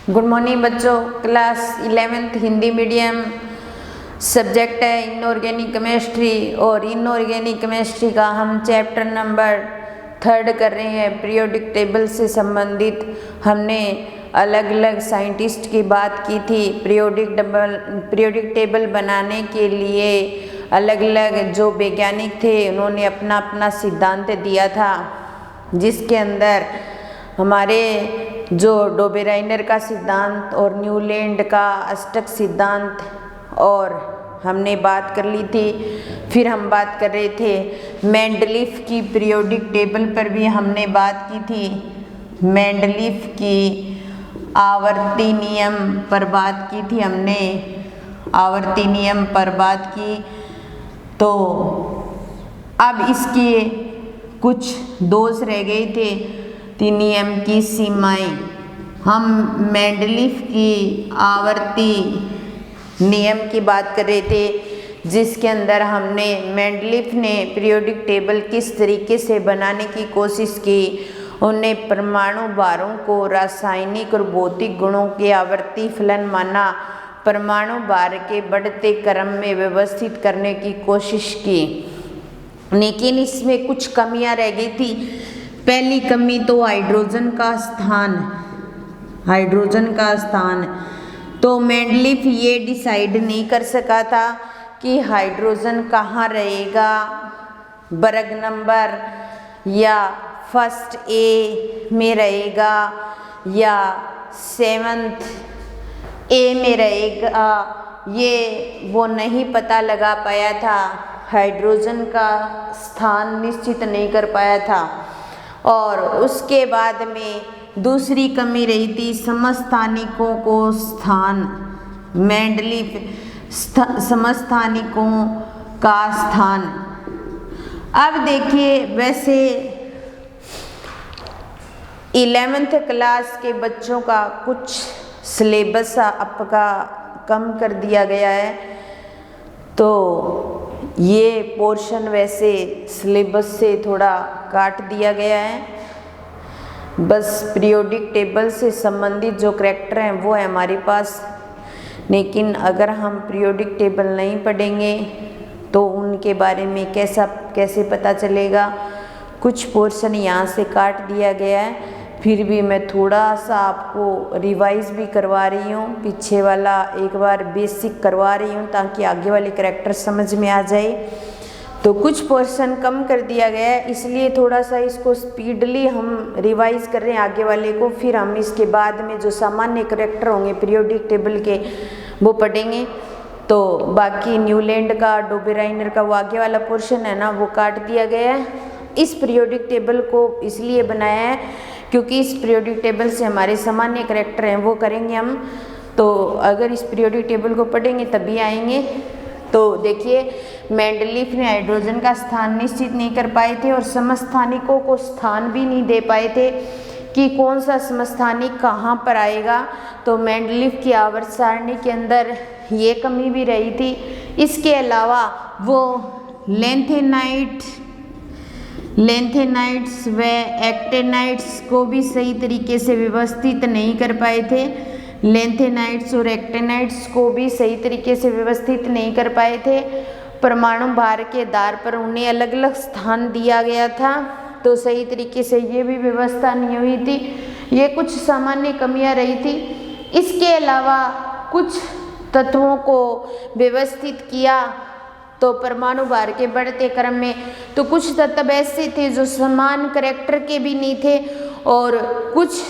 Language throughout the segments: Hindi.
गुड मॉर्निंग बच्चों। Class 11th Hindi medium, subject है इनऑर्गेनिक केमिस्ट्री और इनऑर्गेनिक केमिस्ट्री का हम चैप्टर नंबर 3 कर रहे हैं। पीरियोडिक टेबल से संबंधित हमने अलग अलग साइंटिस्ट की बात की थी। पीरियोडिक टेबल बनाने के लिए अलग अलग जो वैज्ञानिक थे उन्होंने अपना अपना सिद्धांत दिया था, जिसके अंदर हमारे जो डोबेराइनर का सिद्धांत और न्यूलैंड का अष्टक सिद्धांत और हमने बात कर ली थी। फिर हम बात कर रहे थे मेंडलीफ की पीरियोडिक टेबल पर भी हमने बात की थी। मेंडलीफ की आवर्ती नियम पर बात की थी हमने, आवर्ती नियम पर बात की। तो अब इसके कुछ दोष रह गए थे, नियम की सीमाएं। हम मेंडलीफ की आवर्ती नियम की बात कर रहे थे, जिसके अंदर हमने मेंडलीफ ने पीरियोडिक टेबल किस तरीके से बनाने की कोशिश की। उन्हें परमाणु भारों को रासायनिक और भौतिक गुणों के आवर्ती फलन माना, परमाणु भार के बढ़ते क्रम में व्यवस्थित करने की कोशिश की, लेकिन इसमें कुछ कमियां रह गई थी। पहली कमी तो हाइड्रोजन का स्थान, हाइड्रोजन का स्थान। तो मेंडलीफ ये डिसाइड नहीं कर सका था कि हाइड्रोजन कहाँ रहेगा, वर्ग नंबर या फर्स्ट ए में रहेगा या 7th ए में रहेगा, ये वो नहीं पता लगा पाया था। हाइड्रोजन का स्थान निश्चित नहीं कर पाया था। और उसके बाद में दूसरी कमी रही थी समस्थानिकों को स्थान। मेंडलीफ समस्थानिकों का स्थान। अब देखिए, वैसे 11th क्लास के बच्चों का कुछ सिलेबस आपका कम कर दिया गया है, तो ये पोर्शन वैसे सिलेबस से थोड़ा काट दिया गया है। बस पीरियोडिक टेबल से संबंधित जो करैक्टर हैं वो है हमारे पास, लेकिन अगर हम पीरियोडिक टेबल नहीं पढ़ेंगे तो उनके बारे में कैसे पता चलेगा। कुछ पोर्शन यहाँ से काट दिया गया है, फिर भी मैं थोड़ा सा आपको रिवाइज भी करवा रही हूँ। पीछे वाला एक बार बेसिक करवा रही हूँ ताकि आगे वाले करैक्टर समझ में आ जाए। तो कुछ पोर्शन कम कर दिया गया है, इसलिए थोड़ा सा इसको स्पीडली हम रिवाइज कर रहे हैं आगे वाले को। फिर हम इसके बाद में जो सामान्य करैक्टर होंगे पीरियोडिक टेबल के वो पढ़ेंगे। तो बाकी न्यूलैंड का, डोबेराइनर का वो आगे वाला पोर्शन है ना, वो काट दिया गया है। इस पीरियोडिक टेबल को इसलिए बनाया है क्योंकि इस पीरियोडिक टेबल से हमारे सामान्य करैक्टर हैं वो करेंगे हम। तो अगर इस पीरियोडिक टेबल को पढ़ेंगे तभी आएंगे। तो देखिए, मेंडलीफ ने हाइड्रोजन का स्थान निश्चित नहीं कर पाए थे और समस्थानिकों को स्थान भी नहीं दे पाए थे कि कौन सा समस्थानिक कहाँ पर आएगा। तो मेंडलीफ की आवर्त सारणी के अंदर ये कमी भी रही थी। इसके अलावा वो लेंथेनाइट्स व एक्टेनाइट्स को भी सही तरीके से व्यवस्थित नहीं कर पाए थे। लेंथेनाइट्स और एक्टेनाइट्स को भी सही तरीके से व्यवस्थित नहीं कर पाए थे। परमाणु भार के आधार पर उन्हें अलग अलग स्थान दिया गया था, तो सही तरीके से ये भी व्यवस्था नहीं हुई थी। ये कुछ सामान्य कमियां रही थी। इसके अलावा कुछ तत्वों को व्यवस्थित किया तो परमाणु भार के बढ़ते क्रम में, तो कुछ तत्व ऐसे थे जो समान करैक्टर के भी नहीं थे, और कुछ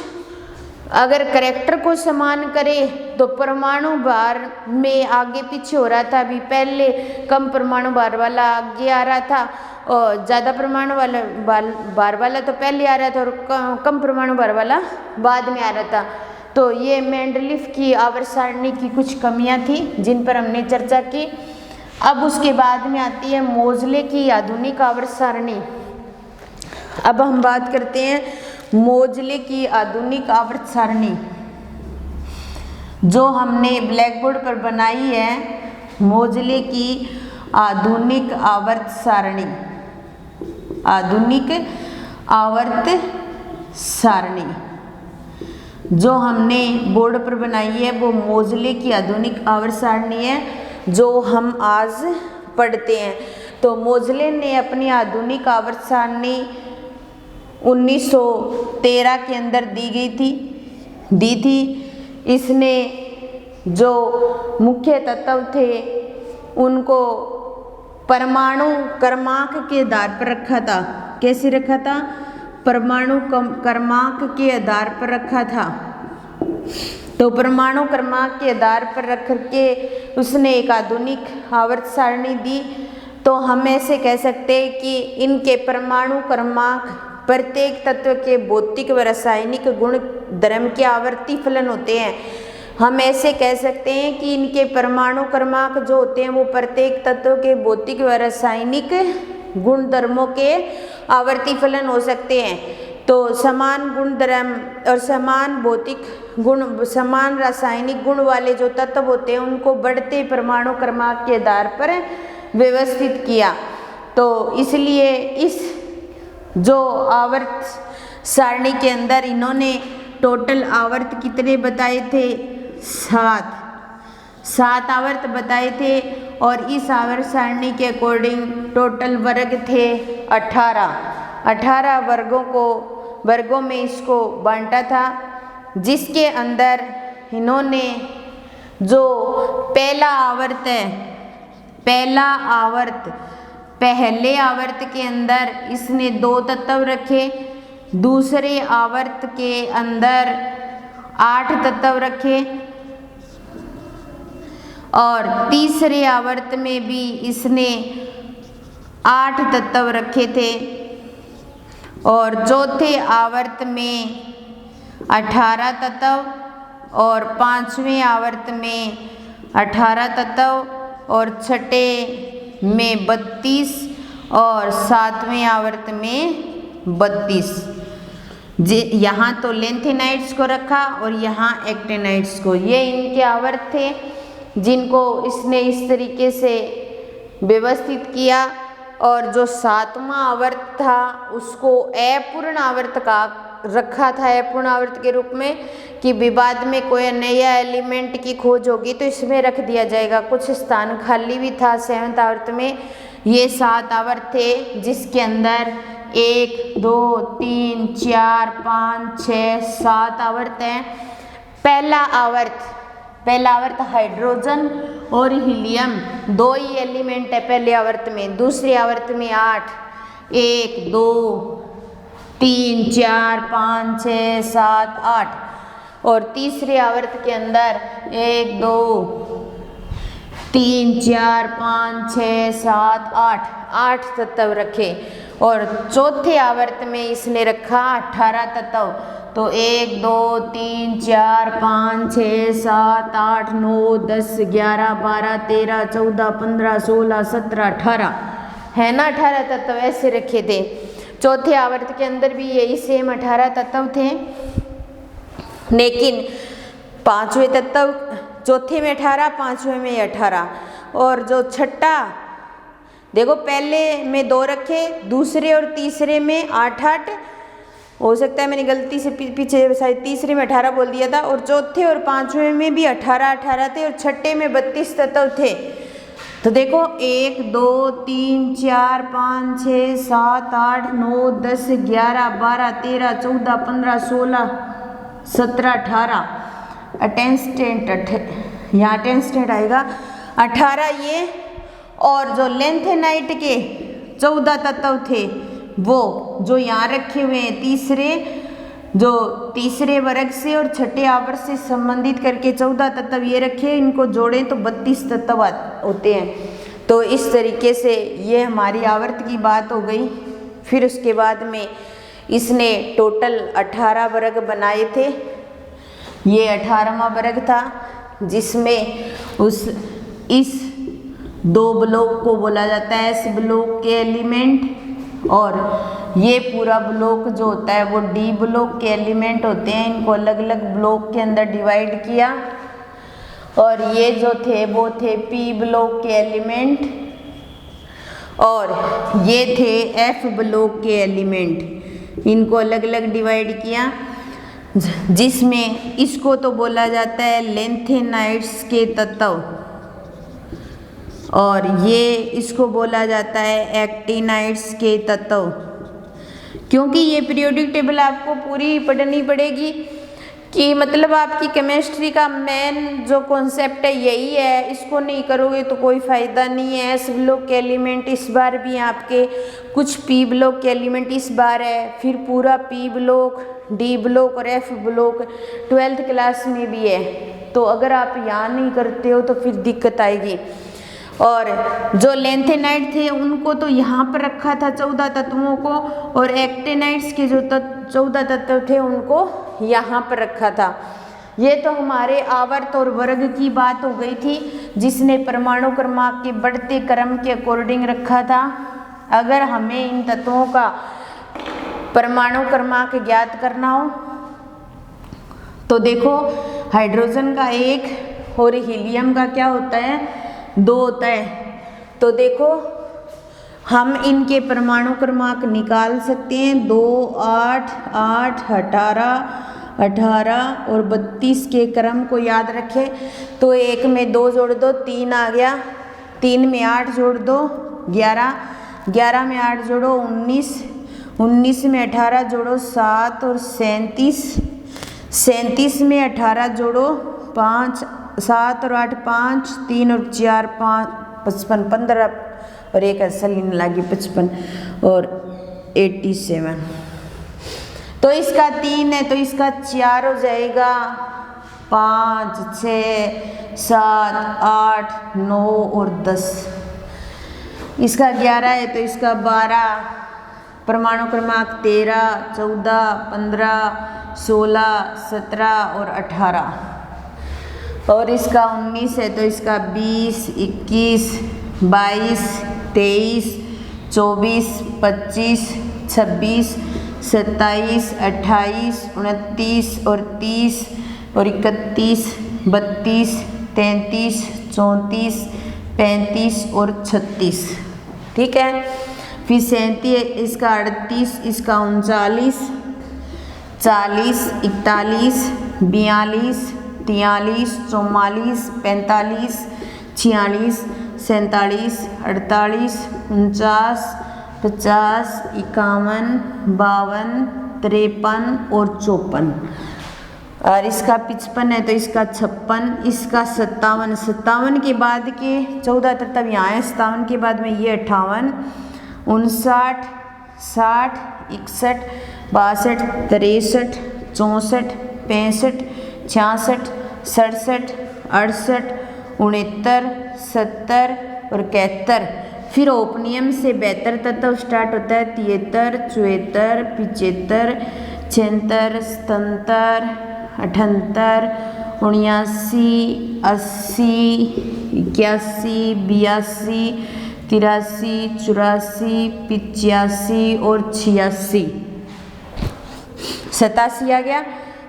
अगर करैक्टर को समान करे तो परमाणु भार में आगे पीछे हो रहा था। अभी पहले कम परमाणु भार वाला आगे आ रहा था और ज़्यादा परमाणु वाला भार वाला तो पहले आ रहा था और कम परमाणु भार वाला बाद में आ रहा था। तो ये मेंडलीफ की आवर्त सारणी की कुछ कमियां थी जिन पर हमने चर्चा की। अब उसके बाद में आती है मोजले की आधुनिक आवर्त सारणी। अब हम बात करते हैं मोजले की आधुनिक आवर्त सारणी, जो हमने ब्लैक बोर्ड पर बनाई है। मोजले की आधुनिक आवर्त सारणी, आधुनिक आवर्त सारणी। जो हमने बोर्ड पर बनाई है वो मोज़ले की आधुनिक आवर्त सारणी है जो हम आज पढ़ते हैं। तो मोज़ले ने अपनी आधुनिक आवर्त सारणी 1913 के अंदर दी थी। इसने जो मुख्य तत्व थे उनको परमाणु क्रमांक के आधार पर रखा था। कैसे रखा था? परमाणु क्रमांक के आधार पर रखा था। तो परमाणु क्रमांक के आधार पर रख के उसने एक आधुनिक आवर्त सारणी दी। तो हम ऐसे कह सकते हैं कि इनके परमाणु क्रमांक प्रत्येक तत्व के भौतिक व रासायनिक गुण धर्म के आवर्ती फलन होते हैं। हम ऐसे कह सकते हैं कि इनके परमाणु क्रमांक जो होते हैं वो प्रत्येक तत्व के भौतिक व रासायनिक गुण धर्मों के आवर्ती फलन हो सकते हैं। तो समान गुण धर्म और समान भौतिक गुण, समान रासायनिक गुण वाले जो तत्व होते हैं उनको बढ़ते परमाणु क्रमांक के आधार पर व्यवस्थित किया। तो इसलिए इस जो आवर्त सारणी के अंदर इन्होंने टोटल आवर्त कितने बताए थे? 7 आवर्त बताए थे। और इस आवर्त सारणी के अकॉर्डिंग टोटल वर्ग थे 18 वर्गों में इसको बांटा था, जिसके अंदर इन्होंने जो पहला आवर्त पहले आवर्त के अंदर इसने 2 तत्व रखे, दूसरे आवर्त के अंदर 8 तत्व रखे और तीसरे आवर्त में भी इसने 8 तत्व रखे थे और चौथे आवर्त में 18 तत्व और 5वें आवर्त में 18 तत्व और छठे में 32 और 7वें आवर्त में 32। यहाँ तो लेंथेनाइड्स को रखा और यहाँ एक्टेनाइड्स को। ये इनके आवर्त थे जिनको इसने इस तरीके से व्यवस्थित किया। और जो 7वां आवर्त था उसको अपूर्ण आवर्त का रखा था, अपूर्ण आवर्त के रूप में कि विवाद में कोई नया एलिमेंट की खोज होगी तो इसमें रख दिया जाएगा। कुछ स्थान खाली भी था 7वें आवर्त में। ये 7 आवर्त थे जिसके अंदर 1 2 3 4 5 6 7 आवर्त हैं। पहला आवर्त हाइड्रोजन और हीलियम 2 ही एलिमेंट है पहले आवर्त में। दूसरे आवर्त में 8 1 2 3 4 5 6 7 8 और तीसरे आवर्त के अंदर 1 2 3 4 5 6 7 8 तत्व रखे और चौथे आवर्त में इसने रखा 18 तत्व। तो 1 2 3 4 5 6 7 8 9 10 11 12 13 14 15 16 17 18 है ना, 18 तत्व ऐसे रखे थे। चौथे आवर्त के अंदर भी यही सेम 18 तत्व थे, लेकिन 5वें तत्व चौथे में 18 5वें में 18 और जो छठा देखो पहले में 2 रखे, दूसरे और तीसरे में 8 हो सकता है मैंने गलती से पीछे शायद तीसरे में 18 बोल दिया था और चौथे और 5वें में भी 18 थे और छठे में 32 तत्व थे। तो देखो 1 2 3 4 5 6 7 8 9 10 11 12 13 14 15 16 17 18 अटेंस्टेंट यहाँ अटेंस्टेंट आएगा 18 ये। और जो लेंथेनाइट के 14 तत्व थे वो जो यहाँ रखे हुए हैं तीसरे वर्ग से और छठे आवर्त से संबंधित करके 14 तत्व ये रखे, इनको जोड़ें तो 32 तत्व होते हैं। तो इस तरीके से ये हमारी आवर्त की बात हो गई। फिर उसके बाद में इसने टोटल 18 वर्ग बनाए थे। ये 18वां वर्ग था जिसमें इस 2 ब्लॉक को बोला जाता है एस ब्लॉक के एलिमेंट और ये पूरा ब्लॉक जो होता है वो डी ब्लॉक के एलिमेंट होते हैं। इनको अलग अलग ब्लॉक के अंदर डिवाइड किया और ये जो थे वो थे पी ब्लॉक के एलिमेंट और ये थे एफ ब्लॉक के एलिमेंट। इनको अलग अलग डिवाइड किया। जिसमें इसको तो बोला जाता है लैंथेनाइड्स के तत्व, और ये इसको बोला जाता है एक्टिनाइड्स के तत्व। क्योंकि ये पीरियोडिक टेबल आपको पूरी पढ़नी पड़ेगी कि मतलब आपकी केमिस्ट्री का मेन जो कॉन्सेप्ट है यही है, इसको नहीं करोगे तो कोई फ़ायदा नहीं है। एस ब्लॉक के एलिमेंट इस बार भी आपके, कुछ पी ब्लॉक के एलिमेंट इस बार है, फिर पूरा पी ब्लॉक, डी ब्लॉक और एफ ब्लॉक 12th क्लास में भी है। तो अगर आप यहाँ नहीं करते हो तो फिर दिक्कत आएगी। और जो लैंथेनाइड थे उनको तो यहाँ पर रखा था 14 तत्वों को, और एक्टिनाइड्स के जो 14 तत्व थे उनको यहाँ पर रखा था। ये तो हमारे आवर्त और वर्ग की बात हो गई थी, जिसने परमाणु क्रमांक के बढ़ते क्रम के अकॉर्डिंग रखा था। अगर हमें इन तत्वों का परमाणु क्रमांक ज्ञात करना हो तो देखो, हाइड्रोजन का 1 और हीलियम का क्या होता है, 2 होता है। तो देखो हम इनके परमाणु क्रमांक निकाल सकते हैं। 2, 8, 8, 18, 18 और 32 के क्रम को याद रखें। तो 1 में 2 जोड़ दो, 3 आ गया। 3 में 8 जोड़ दो, 11, 11 में 8 जोड़ो 19, 19 में 18 जोड़ो 7 और 37, 37 में 18 जोड़ो 5, 7 और 8 5, 3 और 4 5, 55, 15 और एक असलिन लागी 55 और 87। तो इसका 3 है तो इसका 4 हो जाएगा। 5, 6, 7, 8, 9 और 10। इसका 11 है तो इसका 12। परमाणु क्रमांक 13, 14, 15, 16, 17 और 18। और इसका 19 है तो इसका 20, 21, 22, 23, 24, 25, 26, 27, 28, 29 और 30 और 31, 32, 33, 34, 35 और 36। ठीक है। फिर 37, इसका 38, इसका 39, 40, 41, 42, 43, 44, 45, 46, 47, 48, 49, 50, 51, 52, 53 और 54। और इसका 55 है तो इसका 56, इसका 57, 57 के बाद के 14 तत्व यहाँ है। 57 के बाद में ये 58, 59, 60, 61, 62, 63, 64, 65, 66, 67, 68, 69, 70 और 71। फिर ओपनियम से 72 तत्व स्टार्ट होता है। 73, 74, 75, 76, 77, 78, 79, 80, 81, 82, 83, 84, 85 और 86। 87 आ गया।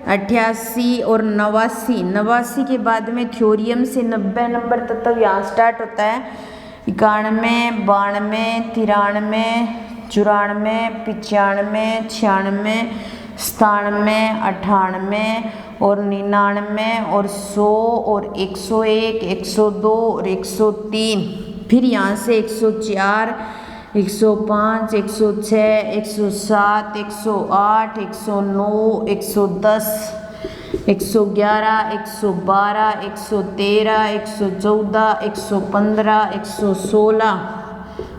88 और 89, 89 के बाद में थ्योरियम से 90 नंबर तत्व यहाँ स्टार्ट होता है। 91, 92, 93, 94, 95, 96, 97, 98 और 99 और 100 और 101, 102 और 103। फिर यहाँ से 104, 105, 106, 107, 108, 109, 110, 111, 112, 113, 114, 115, 116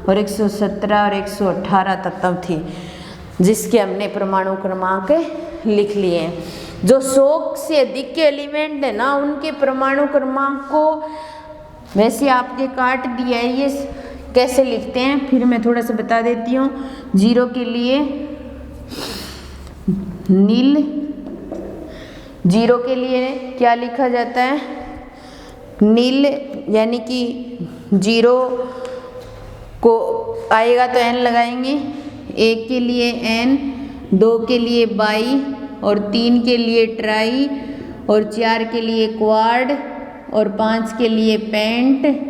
और 117 और 118 तत्व थे, जिसके हमने परमाणु क्रमांक लिख लिए हैं। जो 100 से अधिक के एलिमेंट है ना, उनके परमाणु क्रमांक को वैसे आपके काट दिया है, ये कैसे लिखते हैं फिर मैं थोड़ा सा बता देती हूँ। 0 के लिए नील, 0 के लिए क्या लिखा जाता है, नील, यानी कि 0 को आएगा तो n लगाएंगे। 1 के लिए n, 2 के लिए बाई और 3 के लिए ट्राई और 4 के लिए क्वाड और 5 के लिए पेंट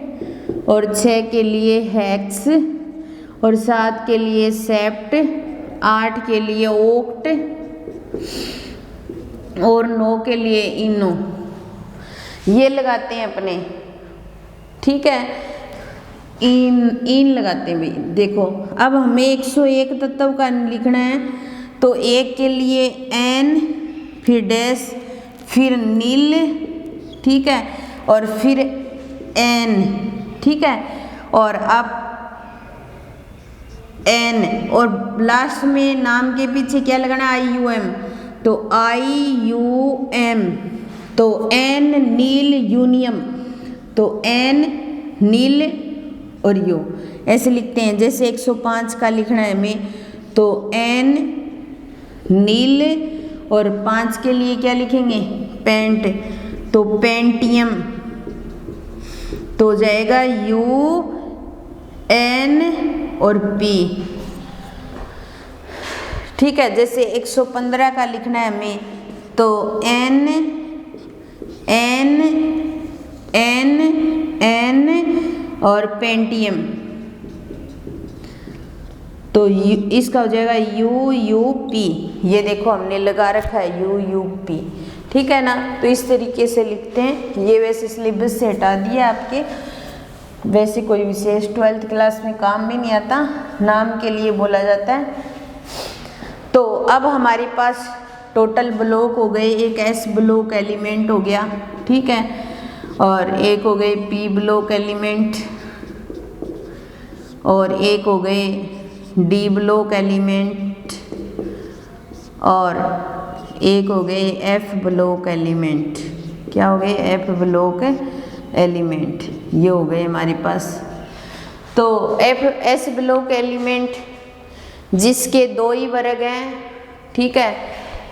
और 6 के लिए हेक्स और 7 के लिए सेप्ट, 8 के लिए ओक्ट, और नो के लिए इनो, ये लगाते हैं अपने, ठीक है, इन लगाते हैं भाई। देखो अब हमें 101 तत्व का लिखना है, तो एक के लिए एन, फिर डैश, फिर नील, ठीक है, और फिर एन, ठीक है, और अब एन, और लास्ट में नाम के पीछे क्या लगाना, IUM, तो IUM, तो एन नील यूनियम, तो एन नील और यू ऐसे लिखते हैं। जैसे 105 का लिखना है हमें, तो एन नील, और 5 के लिए क्या लिखेंगे, पेंट, तो पेंटियम, तो हो जाएगा UN और P, ठीक है। जैसे 115 का लिखना है हमें, तो N और पेंटियम, तो इसका हो जाएगा UUP, ये देखो हमने लगा रखा है UUP, ठीक है ना। तो इस तरीके से लिखते हैं। ये वैसे सिलेबस से हटा दिया आपके, वैसे कोई विशेष 12th क्लास में काम भी नहीं आता, नाम के लिए बोला जाता है। तो अब हमारे पास टोटल ब्लॉक हो गए, एक S ब्लॉक एलिमेंट हो गया, ठीक है, और एक हो गए P ब्लॉक एलिमेंट, और एक हो गए D ब्लॉक एलिमेंट, और एक हो गए F ब्लॉक एलिमेंट। क्या हो गए, F ब्लॉक एलिमेंट, ये हो गए हमारे पास। तो S ब्लॉक एलिमेंट जिसके 2 ही वर्ग हैं, ठीक है,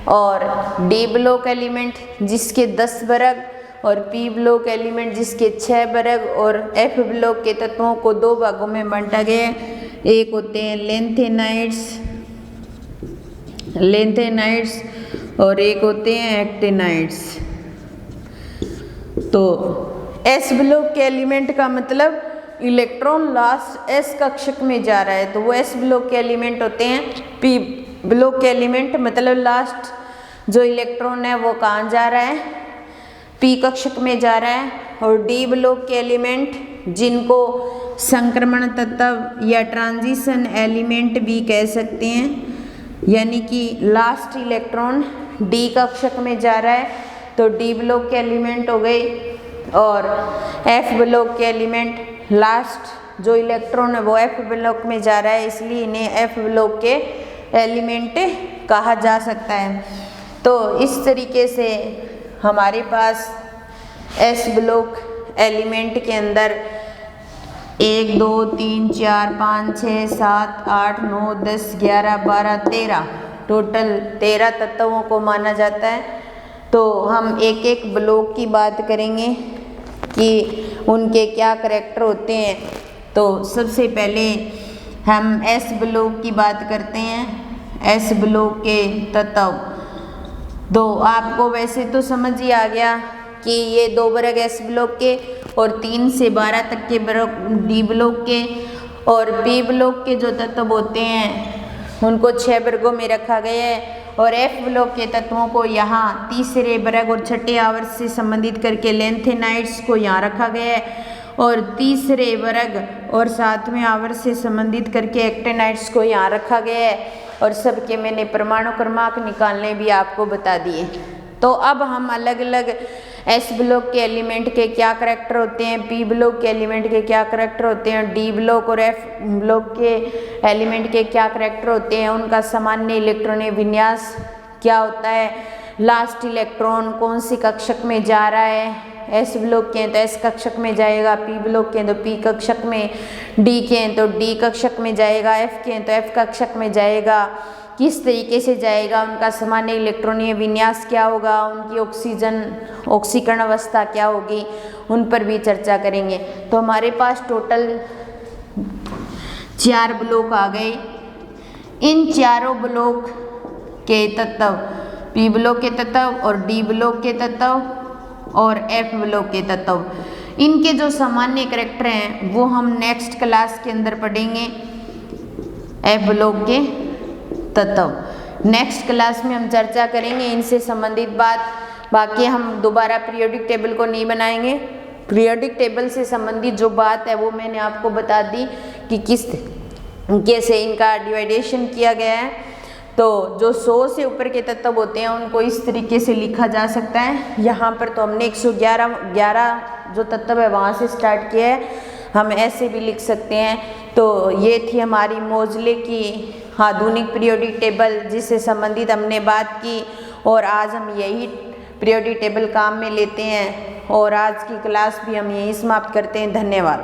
और D ब्लॉक एलिमेंट जिसके 10 वर्ग, और P ब्लॉक एलिमेंट जिसके 6 वर्ग, और F ब्लॉक के तत्वों को 2 भागों में बांटा गया है। एक होते हैं लेंथेनाइड्स और एक होते हैं एक्टिनाइड्स। तो S ब्लॉक के एलिमेंट का मतलब इलेक्ट्रॉन लास्ट S कक्षक में जा रहा है, तो वो S ब्लॉक के एलिमेंट होते हैं। P ब्लॉक के एलिमेंट मतलब लास्ट जो इलेक्ट्रॉन है वो कहाँ जा रहा है, P कक्षक में जा रहा है। और D ब्लॉक के एलिमेंट जिनको संक्रमण तत्व या ट्रांजिशन एलिमेंट भी कह सकते हैं, यानी कि लास्ट इलेक्ट्रॉन D कक्षक में जा रहा है, तो D ब्लॉक के एलिमेंट हो गए। और F ब्लॉक के एलिमेंट लास्ट जो इलेक्ट्रॉन है वो F ब्लॉक में जा रहा है, इसलिए इन्हें F ब्लॉक के एलिमेंट कहा जा सकता है। तो इस तरीके से हमारे पास S ब्लॉक एलिमेंट के अंदर 1 2 3 4 5 6 7 8 9 10 11 12 13 टोटल 13 तत्वों को माना जाता है। तो हम एक एक ब्लॉक की बात करेंगे कि उनके क्या करैक्टर होते हैं। तो सबसे पहले हम S ब्लॉक की बात करते हैं। S ब्लॉक के तत्व, तो आपको वैसे तो समझ ही आ गया कि ये 2 वर्ग S ब्लॉक के और 3 से 12 तक के वर्ग D ब्लॉक के, और P ब्लॉक के जो तत्व होते हैं उनको 6 वर्गों में रखा गया है। और F ब्लॉक के तत्वों को यहाँ तीसरे वर्ग और छठे आवर्त से संबंधित करके लेंथेनाइड्स को यहाँ रखा गया है, और तीसरे वर्ग और 7वें आवर्त से संबंधित करके एक्टिनाइड्स को यहाँ रखा गया है। और सबके मैंने परमाणु क्रमांक निकालने भी आपको बता दिए। तो अब हम अलग अलग S ब्लॉक के एलिमेंट के क्या करैक्टर होते हैं, P ब्लॉक के एलिमेंट के क्या करैक्टर होते हैं, D ब्लॉक और F ब्लॉक के एलिमेंट के क्या करैक्टर होते हैं, उनका सामान्य इलेक्ट्रॉनिक विन्यास क्या होता है, लास्ट इलेक्ट्रॉन कौन सी कक्षक में जा रहा है, S ब्लॉक के हैं तो S कक्षक में जाएगा, P ब्लॉक के हैं तो P कक्षक में, D के हैं तो D कक्षक में जाएगा, F के हैं तो F कक्षक में जाएगा, किस तरीके से जाएगा, उनका सामान्य इलेक्ट्रॉनीय विन्यास क्या होगा, उनकी ऑक्सीकरण अवस्था क्या होगी, उन पर भी चर्चा करेंगे। तो हमारे पास टोटल 4 ब्लॉक आ गए। इन चारों ब्लॉक के तत्व, P ब्लॉक के तत्व और D ब्लॉक के तत्व और F ब्लॉक के तत्व, इनके जो सामान्य करैक्टर हैं वो हम नेक्स्ट क्लास के अंदर पढ़ेंगे। F ब्लॉक के तत्व, नेक्स्ट क्लास में हम चर्चा करेंगे इनसे संबंधित बात। बाकी हम दोबारा पीरियोडिक टेबल को नहीं बनाएंगे। पीरियोडिक टेबल से संबंधित जो बात है वो मैंने आपको बता दी कि किस कैसे इनका डिवाइडेशन किया गया है। तो जो 100 से ऊपर के तत्व होते हैं उनको इस तरीके से लिखा जा सकता है। यहाँ पर तो हमने 111 जो तत्व है वहाँ से स्टार्ट किया है, हम ऐसे भी लिख सकते हैं। तो ये थी हमारी मोजले की आधुनिक पीरियोडिक टेबल जिससे संबंधित हमने बात की, और आज हम यही पीरियोडिक टेबल काम में लेते हैं और आज की क्लास भी हम यहीं समाप्त करते हैं। धन्यवाद।